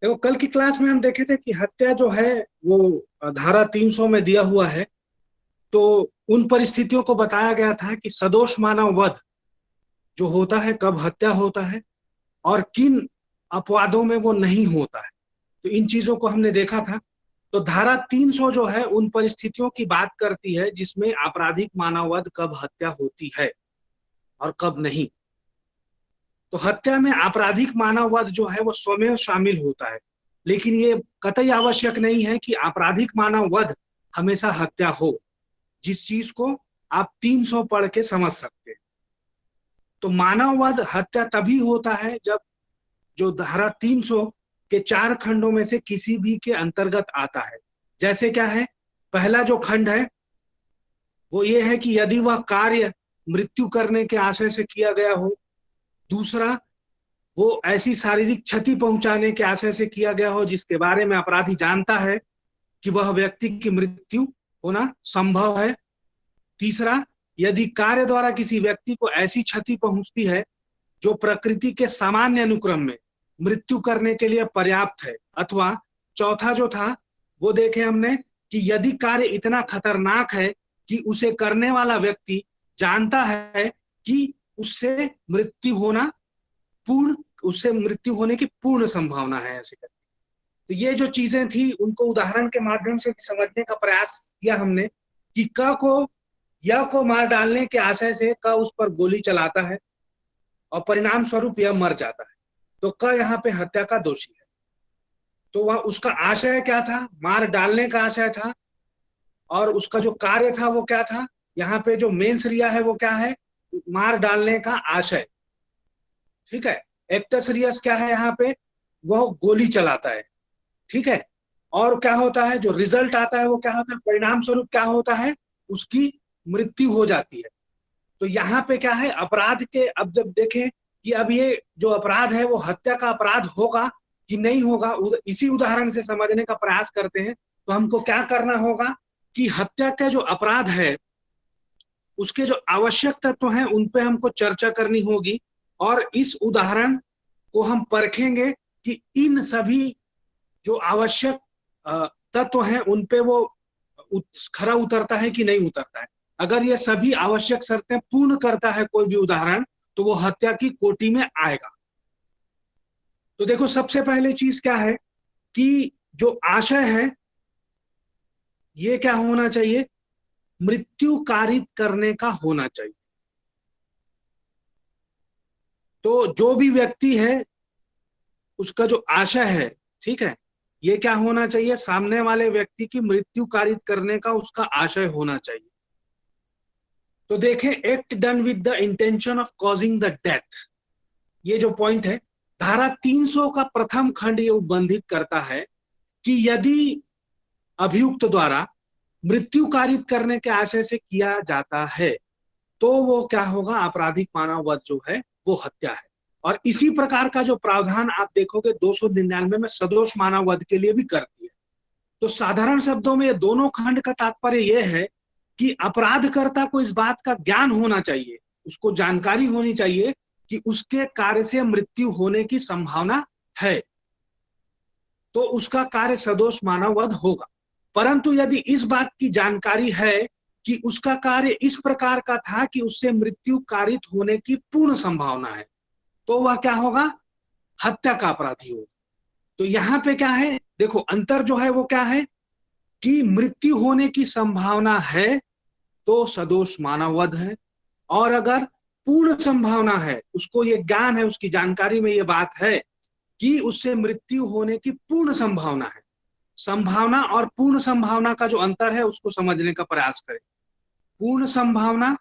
देखो, कल की क्लास में हम देखे थे कि हत्या जो है वो धारा 300 में दिया हुआ है। तो उन परिस्थितियों को बताया गया था कि सदोष मानव वध जो होता है, कब हत्या होता है और किन अपवादों में वो नहीं होता है। तो इन चीजों को हमने देखा था। तो धारा 300 जो है उन परिस्थितियों की बात करती है जिसमें आपराधिक मानववध कब हत्या होती है और कब नहीं। तो हत्या में आपराधिक मानववध जो है वो स्वमेव शामिल होता है, लेकिन ये कतई आवश्यक नहीं है कि आपराधिक मानववध हमेशा हत्या हो। जिस चीज को आप 300 पढ़ के समझ सकते हैं। तो मानववध हत्या तभी होता है जब जो धारा 300 के चार खंडों में से किसी भी के अंतर्गत आता है। जैसे क्या है, पहला जो खंड है वो ये है कि यदि वह कार्य मृत्यु करने के आशय से किया गया हो। दूसरा, वो ऐसी शारीरिक क्षति पहुंचाने के आशय से किया गया हो जिसके बारे में अपराधी जानता है कि वह व्यक्ति की मृत्यु होना संभव है। तीसरा, यदि कार्य द्वारा किसी व्यक्ति को ऐसी क्षति पहुंचती है जो प्रकृति के सामान्य अनुक्रम में मृत्यु करने के लिए पर्याप्त है। अथवा चौथा जो था वो देखे हमने कि यदि कार्य इतना खतरनाक है कि उसे करने वाला व्यक्ति जानता है कि उससे मृत्यु होना पूर्ण उससे मृत्यु होने की पूर्ण संभावना है ऐसे करके। तो ये जो चीजें थी उनको उदाहरण के माध्यम से समझने का प्रयास किया हमने कि क को य को मार डालने के आशय से क उस पर गोली चलाता है और परिणाम स्वरूप यह मर जाता है। तो क यहाँ पे हत्या का दोषी है। तो वह उसका आशय क्या था, मार डालने का आशय था। और उसका जो कार्य था वो क्या था, यहाँ पे जो मेंस रिया है वो क्या है, मार डालने का आशय। ठीक है। एक्टस रियस क्या है यहाँ पे, वो गोली चलाता है। ठीक है। और क्या होता है, जो रिजल्ट आता है वो क्या होता है, परिणाम स्वरूप क्या होता है, उसकी मृत्यु हो जाती है। तो यहाँ पे क्या है, अपराध के, अब जब देखें कि अब ये जो अपराध है वो हत्या का अपराध होगा कि नहीं होगा, इसी उदाहरण से समझने का प्रयास करते हैं। तो हमको क्या करना होगा कि हत्या का जो अपराध है उसके जो आवश्यक तत्व हैं उन पे हमको चर्चा करनी होगी। और इस उदाहरण को हम परखेंगे कि इन सभी जो आवश्यक तत्व हैं उन पे वो खरा उतरता है कि नहीं उतरता है। अगर ये सभी आवश्यक शर्तें पूर्ण करता है कोई भी उदाहरण, तो वो हत्या की कोटि में आएगा। तो देखो, सबसे पहले चीज क्या है कि जो आशय है ये क्या होना चाहिए, मृत्यु कारित करने का होना चाहिए। तो जो भी व्यक्ति है उसका जो आशय है, ठीक है, ये क्या होना चाहिए, सामने वाले व्यक्ति की मृत्यु कारित करने का उसका आशय होना चाहिए। तो देखें, act done with the intention of causing the death, ये जो पॉइंट है, धारा 300 का प्रथम खंड ये उल्लंघित करता है कि यदि अभियुक्त द्वारा मृत्यु कारित करने के आशय से किया जाता है तो वो क्या होगा, आपराधिक मानव वध जो है वो हत्या है। और इसी प्रकार का जो प्रावधान आप देखोगे 299 में सदोष मानव वध के लिए भी करती है। तो साधारण शब्दों में ये दोनों खंड का तात्पर्य यह है कि अपराधकर्ता को इस बात का ज्ञान होना चाहिए, उसको जानकारी होनी चाहिए कि उसके कार्य से मृत्यु होने की संभावना है, तो उसका कार्य सदोष मानव वध होगा। परंतु यदि इस बात की जानकारी है कि उसका कार्य इस प्रकार का था कि उससे मृत्यु कारित होने की पूर्ण संभावना है, तो वह क्या होगा, हत्या का अपराधी होगा। तो यहाँ पे क्या है, देखो अंतर जो है वो क्या है कि मृत्यु होने की संभावना है तो सदोष मानव वध है। और अगर पूर्ण संभावना है, उसको ये ज्ञान है, उसकी जानकारी में ये बात है कि उससे मृत्यु होने की पूर्ण संभावना है। संभावना और पूर्ण संभावना का जो अंतर है उसको समझने का प्रयास करें। पूर्ण संभावना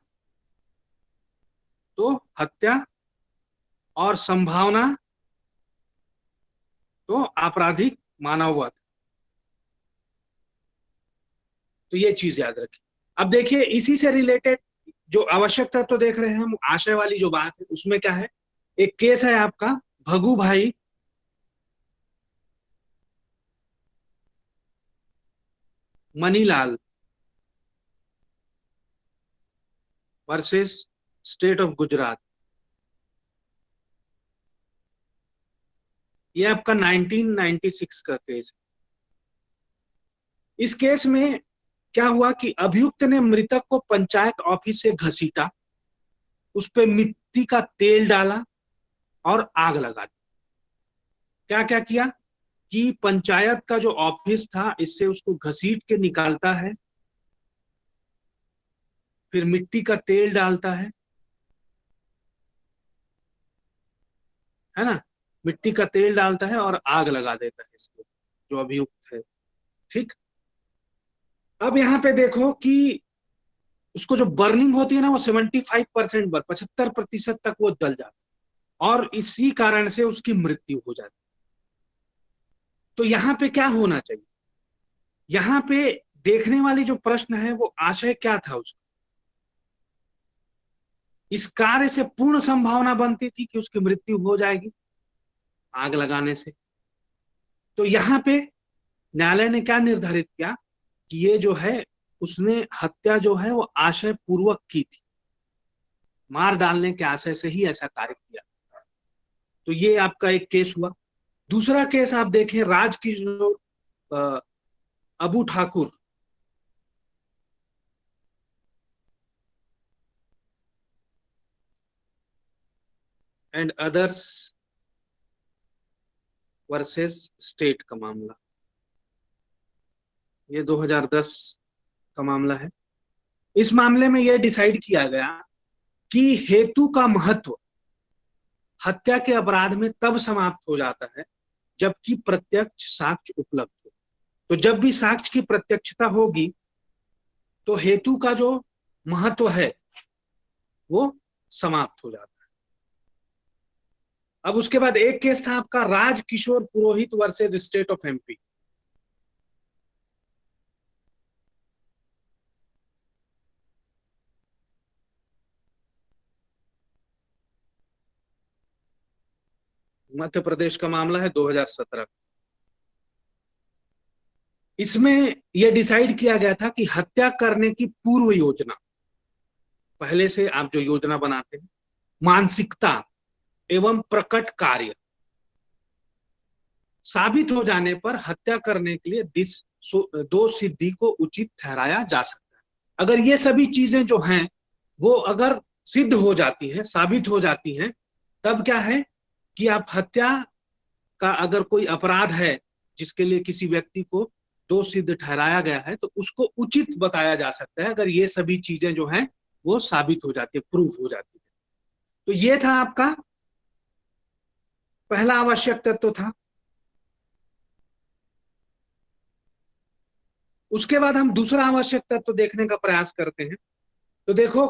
तो हत्या, और संभावना तो आपराधिक मानववध। तो ये चीज याद रखें। अब देखिए, इसी से रिलेटेड जो आवश्यक तत्व तो देख रहे हैं हम, आशय वाली जो बात है उसमें क्या है, एक केस है आपका भगू भाई Manilal versus state of Gujarat. ये आपका 1996 का केस है। इस केस में क्या हुआ कि अभियुक्त ने मृतक को पंचायत ऑफिस से घसीटा, उस पे मिट्टी का तेल डाला और आग लगा दी। क्या क्या किया कि पंचायत का जो ऑफिस था, इससे उसको घसीट के निकालता है, फिर मिट्टी का तेल डालता है ना, मिट्टी का तेल डालता है और आग लगा देता है इसको, जो अभियुक्त है। ठीक। अब यहाँ पे देखो कि उसको जो बर्निंग होती है ना, वो 75% 75% तक वो जल जाता है और इसी कारण से उसकी मृत्यु हो जाती है। तो यहाँ पे क्या होना चाहिए? यहाँ पे देखने वाली जो प्रश्न है वो आशय क्या था उसका। इस कार्य से पूर्ण संभावना बनती थी कि उसकी मृत्यु हो जाएगी आग लगाने से। तो यहाँ पे न्यायालय ने क्या निर्धारित किया कि ये जो है, उसने हत्या जो है वो आशय पूर्वक की थी, मार डालने के आशय से ही ऐसा कार्य किया। तो ये आपका एक केस हुआ। दूसरा केस आप देखें, Rajkishore Abu Thakur and others versus state का मामला, ये 2010 का मामला है। इस मामले में यह डिसाइड किया गया कि हेतु का महत्व हत्या के अपराध में तब समाप्त हो जाता है जबकि प्रत्यक्ष साक्ष्य उपलब्ध हो। तो जब भी साक्ष्य की प्रत्यक्षता होगी तो हेतु का जो महत्व है वो समाप्त हो जाता है। अब उसके बाद एक केस था आपका राज किशोर पुरोहित versus state of MP. Madhya Pradesh का मामला है 2017। इसमें यह डिसाइड किया गया था कि हत्या करने की पूर्व योजना, पहले से आप जो योजना बनाते हैं, मानसिकता एवं प्रकट कार्य साबित हो जाने पर हत्या करने के लिए दो सिद्धि को उचित ठहराया जा सकता है। अगर ये सभी चीजें जो हैं वो अगर सिद्ध हो जाती हैं, साबित हो जाती हैं, तब क्या है कि आप हत्या का अगर कोई अपराध है जिसके लिए किसी व्यक्ति को दोष सिद्ध ठहराया गया है तो उसको उचित बताया जा सकता है, अगर ये सभी चीजें जो हैं वो साबित हो जाती है, प्रूफ हो जाती है। तो ये था आपका पहला आवश्यक तत्व था। उसके बाद हम दूसरा आवश्यक तत्व देखने का प्रयास करते हैं। तो देखो,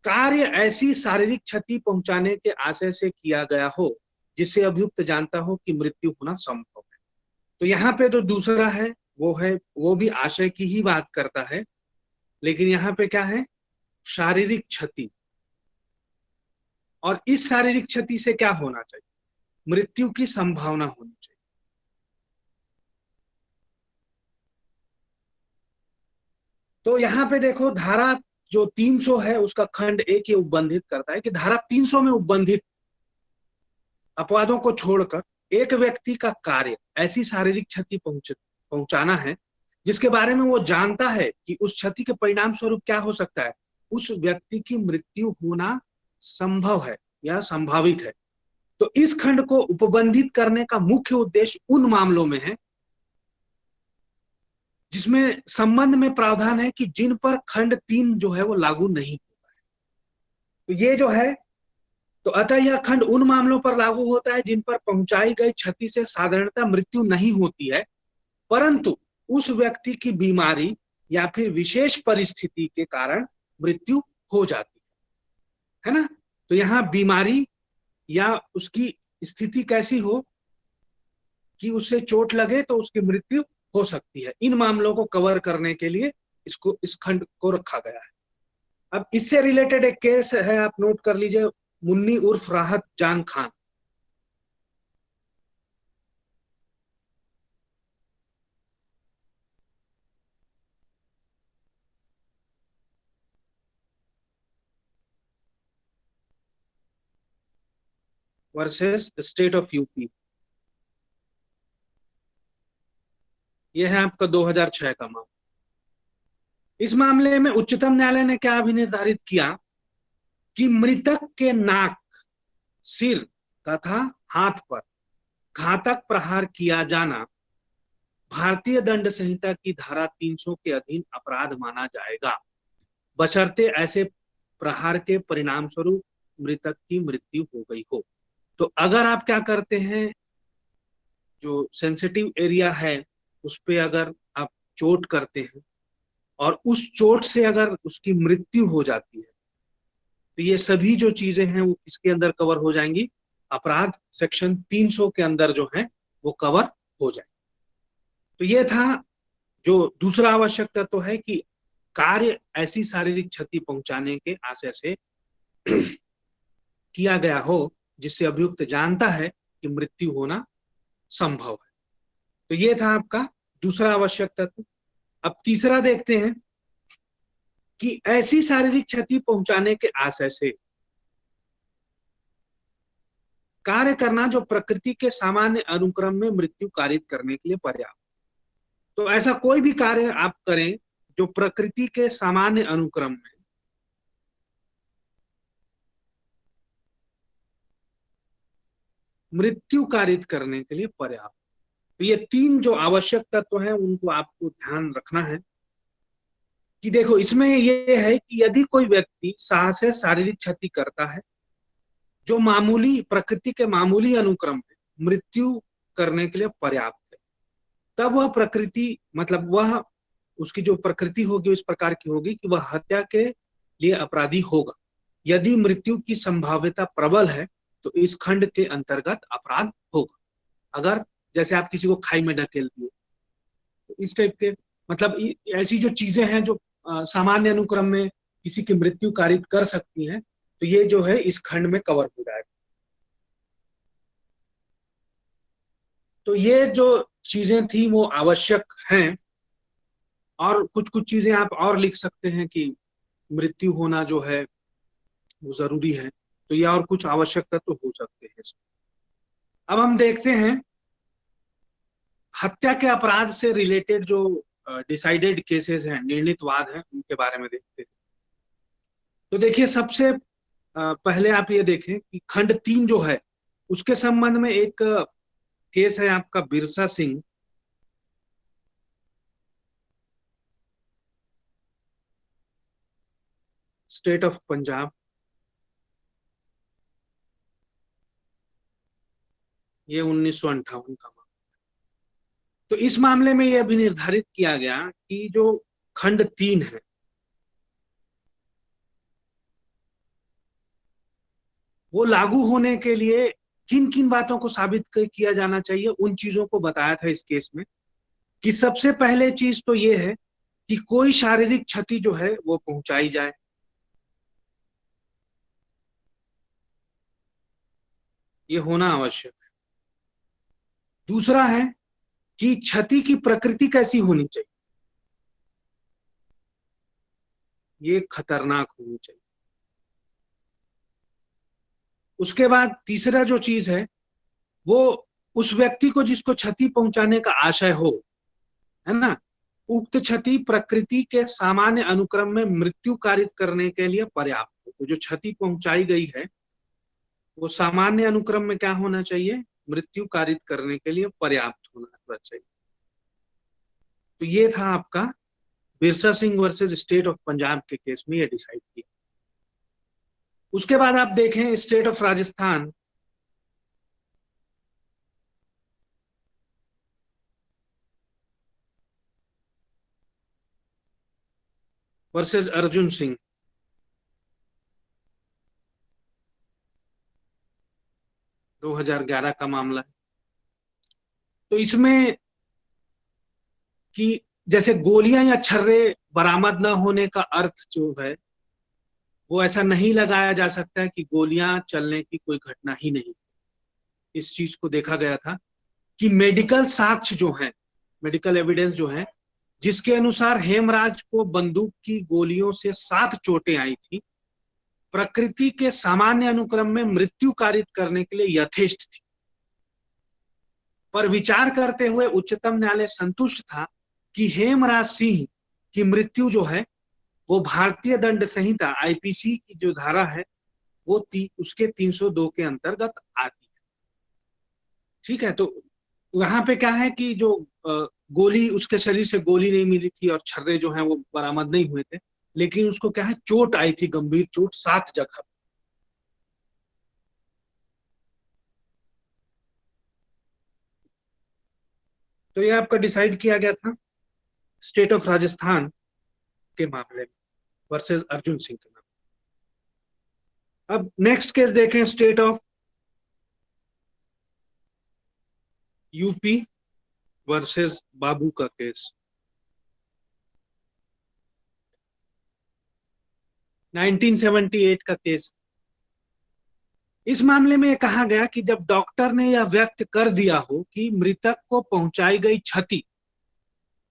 कार्य ऐसी शारीरिक क्षति पहुंचाने के आशय से किया गया हो जिससे अभियुक्त जानता हो कि मृत्यु होना संभव है। तो यहाँ पे जो दूसरा है वो है, वो भी आशय की ही बात करता है, लेकिन यहाँ पे क्या है, शारीरिक क्षति। और इस शारीरिक क्षति से क्या होना चाहिए, मृत्यु की संभावना होनी चाहिए। तो यहाँ पे देखो, धारा जो 300 है उसका खंड एक ये उपबंधित करता है कि धारा 300 में उपबंधित अपवादों को छोड़कर एक व्यक्ति का कार्य ऐसी शारीरिक क्षति पहुंचाना है जिसके बारे में वो जानता है कि उस क्षति के परिणाम स्वरूप क्या हो सकता है, उस व्यक्ति की मृत्यु होना संभव है या संभावित है। तो इस खंड को उपबंधित करने का मुख्य उद्देश्य उन मामलों में है जिसमें संबंध में प्रावधान है कि जिन पर खंड 3 जो है वो लागू नहीं होता है। तो ये जो है, तो अतः यह खंड उन मामलों पर लागू होता है जिन पर पहुंचाई गई क्षति से साधारणतः मृत्यु नहीं होती है, परंतु उस व्यक्ति की बीमारी या फिर विशेष परिस्थिति के कारण मृत्यु हो जाती है ना। तो यहाँ बीमारी या उसकी स्थिति कैसी हो कि उससे चोट लगे तो उसकी मृत्यु हो सकती है, इन मामलों को कवर करने के लिए इसको, इस खंड को रखा गया है। अब इससे रिलेटेड एक केस है, आप नोट कर लीजिए, मुन्नी उर्फ राहत जान Khan. Versus state of UP. यह है आपका 2006 का मामला। इस मामले में उच्चतम न्यायालय ने क्या अभिनिर्धारित किया कि मृतक के नाक, सिर तथा हाथ पर घातक प्रहार किया जाना भारतीय दंड संहिता की धारा 300 के अधीन अपराध माना जाएगा, बशर्ते ऐसे प्रहार के परिणाम स्वरूप मृतक की मृत्यु हो गई हो। तो अगर आप क्या करते हैं, जो सेंसिटिव एरिया है उस पे अगर आप चोट करते हैं और उस चोट से अगर उसकी मृत्यु हो जाती है, तो ये सभी जो चीजें हैं वो इसके अंदर कवर हो जाएंगी, अपराध सेक्शन 300 के अंदर जो है वो कवर हो जाए। तो ये था जो दूसरा आवश्यक तत्व है कि कार्य ऐसी शारीरिक क्षति पहुंचाने के आशय से किया गया हो जिससे अभियुक्त जानता है कि मृत्यु होना संभव है। तो ये था आपका दूसरा आवश्यक तत्व। अब तीसरा देखते हैं कि ऐसी शारीरिक क्षति पहुंचाने के आशय से कार्य करना जो प्रकृति के सामान्य अनुक्रम में मृत्यु कारित करने के लिए पर्याप्त। तो ऐसा कोई भी कार्य आप करें जो प्रकृति के सामान्य अनुक्रम में मृत्यु कारित करने के लिए पर्याप्त। तो ये तीन जो आवश्यक तत्व हैं उनको आपको ध्यान रखना है कि देखो इसमें ये है कि यदि कोई व्यक्ति से शारीरिक क्षति करता है जो मामूली प्रकृति के मामूली अनुक्रम में मृत्यु करने के लिए पर्याप्त है, तब वह प्रकृति मतलब वह उसकी जो प्रकृति होगी इस प्रकार की होगी कि वह हत्या के लिए अपराधी होगा। यदि मृत्यु की संभाव्यता प्रबल है तो इस खंड के अंतर्गत अपराध होगा। अगर जैसे आप किसी को खाई में ढकेल दिए, तो इस टाइप के मतलब ऐसी जो चीजें हैं जो सामान्य अनुक्रम में किसी की मृत्यु कारित कर सकती हैं, तो ये जो है इस खंड में कवर हो जाएगा। तो ये जो चीजें थी वो आवश्यक हैं, और कुछ कुछ चीजें आप और लिख सकते हैं कि मृत्यु होना जो है वो जरूरी है। तो ये और कुछ आवश्यक तत्व हो सकते हैं इसमें। अब हम देखते हैं हत्या के अपराध से रिलेटेड जो डिसाइडेड केसेस हैं, निर्णीत वाद हैं, उनके बारे में देखते हैं। तो देखिए सबसे पहले आप ये देखें कि खंड 3 जो है उसके संबंध में एक केस है आपका बिरसा सिंह, स्टेट ऑफ पंजाब। ये 1958 का मामला। तो इस मामले में यह भी निर्धारित किया गया कि जो खंड 3 है वो लागू होने के लिए किन किन बातों को साबित किया जाना चाहिए, उन चीजों को बताया था इस केस में। कि सबसे पहले चीज तो ये है कि कोई शारीरिक क्षति जो है वो पहुंचाई जाए। ये होना आवश्यक है। दूसरा है कि क्षति की प्रकृति कैसी होनी चाहिए, ये खतरनाक होनी चाहिए। उसके बाद तीसरा जो चीज है वो उस व्यक्ति को जिसको क्षति पहुंचाने का आशय हो, है ना, उक्त क्षति प्रकृति के सामान्य अनुक्रम में मृत्यु कारित करने के लिए पर्याप्त हो। तो जो क्षति पहुंचाई गई है वो सामान्य अनुक्रम में क्या होना चाहिए, मृत्यु कारित करने के लिए पर्याप्त होना चाहिए। तो ये था आपका Birsa Singh versus state of Punjab के केस में ये डिसाइड किया। उसके बाद आप देखें state of Rajasthan versus Arjun Singh, 2011 का मामला है। तो इसमें कि जैसे गोलियां या छर्रे बरामद न होने का अर्थ जो है वो ऐसा नहीं लगाया जा सकता है कि गोलियां चलने की कोई घटना ही नहीं। इस चीज को देखा गया था कि मेडिकल साक्ष्य जो है, मेडिकल एविडेंस जो है, जिसके अनुसार हेमराज को बंदूक की गोलियों से 7 चोटें आई थी, प्रकृति के सामान्य अनुक्रम में मृत्यु कारित करने के लिए यथेष्ट थी। पर विचार करते हुए उच्चतम न्यायालय संतुष्ट था कि हेमराज सिंह की मृत्यु जो है वो भारतीय दंड संहिता आईपीसी की जो धारा है वो उसके 302 के अंतर्गत आती है। ठीक है, तो वहां पे क्या है कि जो गोली, उसके शरीर से गोली नहीं मिली थी और छर्रे जो हैं वो बरामद नहीं हुए थे, लेकिन उसको क्या है, चोट आई थी, गंभीर चोट 7 जगह। तो ये आपका डिसाइड किया गया था स्टेट ऑफ राजस्थान के मामले में वर्सेस अर्जुन सिंह के मामले। अब नेक्स्ट केस देखें, स्टेट ऑफ यूपी वर्सेस बाबू का केस। 1978 का केस। इस मामले में कहा गया कि जब डॉक्टर ने यह व्यक्त कर दिया हो कि मृतक को पहुंचाई गई क्षति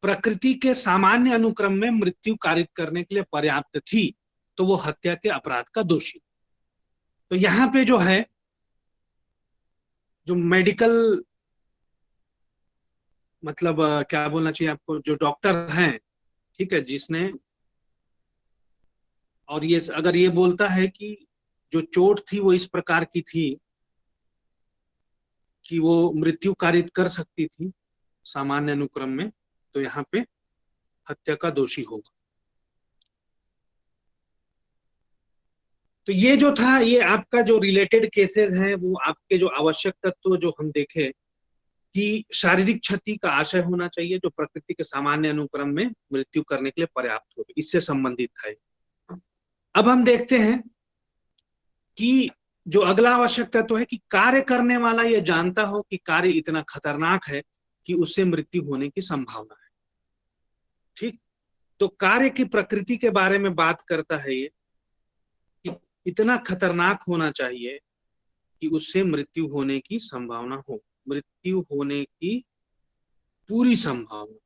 प्रकृति के सामान्य अनुक्रम में मृत्यु कारित करने के लिए पर्याप्त थी, तो वो हत्या के अपराध का दोषी। तो यहां पे जो है, जो मेडिकल, मतलब क्या बोलना चाहिए आपको, जो डॉक्टर हैं, ठीक है, जिसने, और ये अगर ये बोलता है कि जो चोट थी वो इस प्रकार की थी कि वो मृत्यु कारित कर सकती थी सामान्य अनुक्रम में, तो यहाँ पे हत्या का दोषी होगा। तो ये जो था, ये आपका जो रिलेटेड केसेस हैं, वो आपके जो आवश्यक तत्व जो हम देखे कि शारीरिक क्षति का आशय होना चाहिए जो प्रकृति के सामान्य अनुक्रम में मृत्यु करने के लिए पर्याप्त हो, इससे संबंधित था। अब हम देखते हैं कि जो अगला आवश्यक तत्व है कि कार्य करने वाला ये जानता हो कि कार्य इतना खतरनाक है कि उससे मृत्यु होने की संभावना है। ठीक, तो कार्य की प्रकृति के बारे में बात करता है ये कि इतना खतरनाक होना चाहिए कि उससे मृत्यु होने की संभावना हो, मृत्यु होने की पूरी संभावना।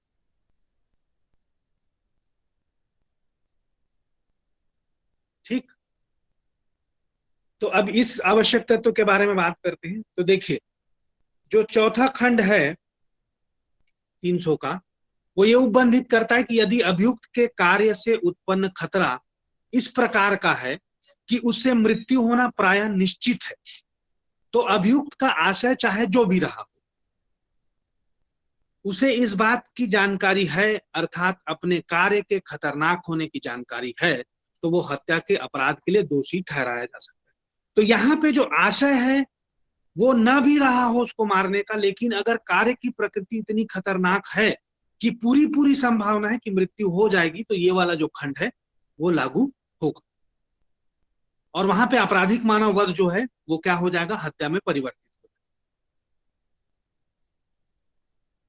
ठीक, तो अब इस आवश्यक तत्व के बारे में बात करते हैं। तो देखिए, जो चौथा खंड है 300 का, वो ये उपबंधित करता है कि यदि अभियुक्त के कार्य से उत्पन्न खतरा इस प्रकार का है कि उससे मृत्यु होना प्रायः निश्चित है, तो अभियुक्त का आशय चाहे जो भी रहा हो, उसे इस बात की जानकारी है, अर्थात अपने कार्य के खतरनाक होने की जानकारी है, तो वो हत्या के अपराध के लिए दोषी ठहराया जा सकता है। तो यहाँ पे जो आशय है वो न भी रहा हो उसको मारने का, लेकिन अगर कार्य की प्रकृति इतनी खतरनाक है कि पूरी पूरी संभावना है कि मृत्यु हो जाएगी, तो ये वाला जो खंड है वो लागू होगा, और वहां पे आपराधिक मानव वध जो है वो क्या हो जाएगा, हत्या में परिवर्तित हो जाएगा।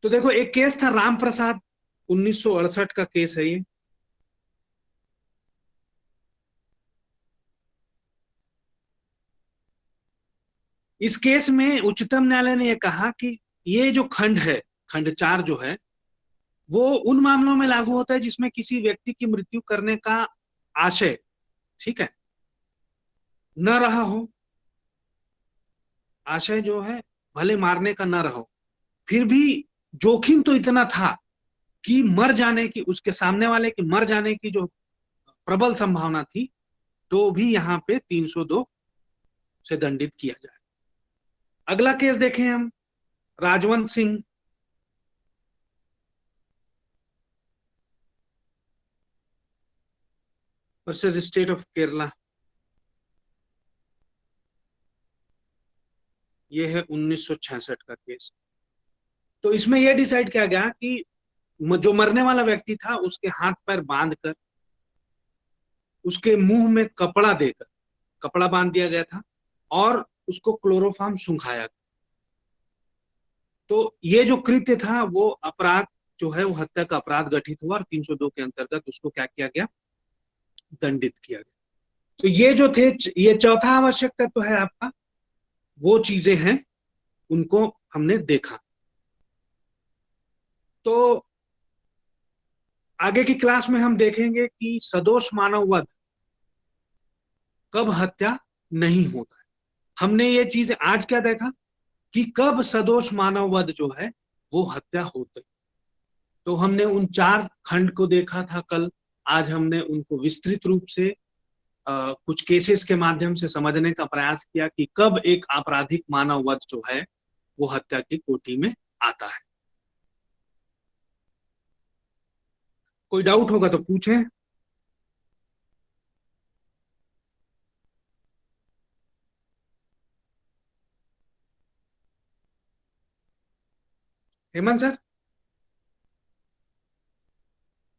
तो देखो, एक केस था राम प्रसाद, 1968 का केस है ये। इस केस में उच्चतम न्यायालय ने यह कहा कि ये जो खंड है, खंड 4 जो है, वो उन मामलों में लागू होता है जिसमें किसी व्यक्ति की मृत्यु करने का आशय, ठीक है, न रहा हो। आशय जो है भले मारने का न रहो, फिर भी जोखिम तो इतना था कि मर जाने की, उसके सामने वाले की मर जाने की जो प्रबल संभावना थी, तो भी यहाँ पे 302 से दंडित किया जाए। अगला केस देखें हम, Rajwant Singh versus state of Kerala. ये है 1966 का केस। तो इसमें यह डिसाइड किया गया कि जो मरने वाला व्यक्ति था उसके हाथ पैर बांध कर उसके मुंह में कपड़ा देकर, कपड़ा बांध दिया गया था और उसको क्लोरोफार्म सुंघाया गया। तो ये जो कृत्य था वो अपराध जो है वो हत्या का अपराध गठित हुआ और 302 के अंतर्गत उसको क्या किया गया, दंडित किया गया। तो ये जो थे, ये चौथा आवश्यक तत्व है आपका, वो चीजें हैं, उनको हमने देखा। तो आगे की क्लास में हम देखेंगे कि सदोष मानव वध कब हत्या नहीं होता है। हमने ये चीज आज क्या देखा कि कब सदोष मानववध जो है वो हत्या होती। तो हमने उन 4 खंड को देखा था कल। आज हमने उनको विस्तृत रूप से कुछ केसेस के माध्यम से समझने का प्रयास किया कि कब एक आपराधिक मानववध जो है वो हत्या की कोटि में आता है। कोई डाउट होगा तो पूछें। हेमंत सर।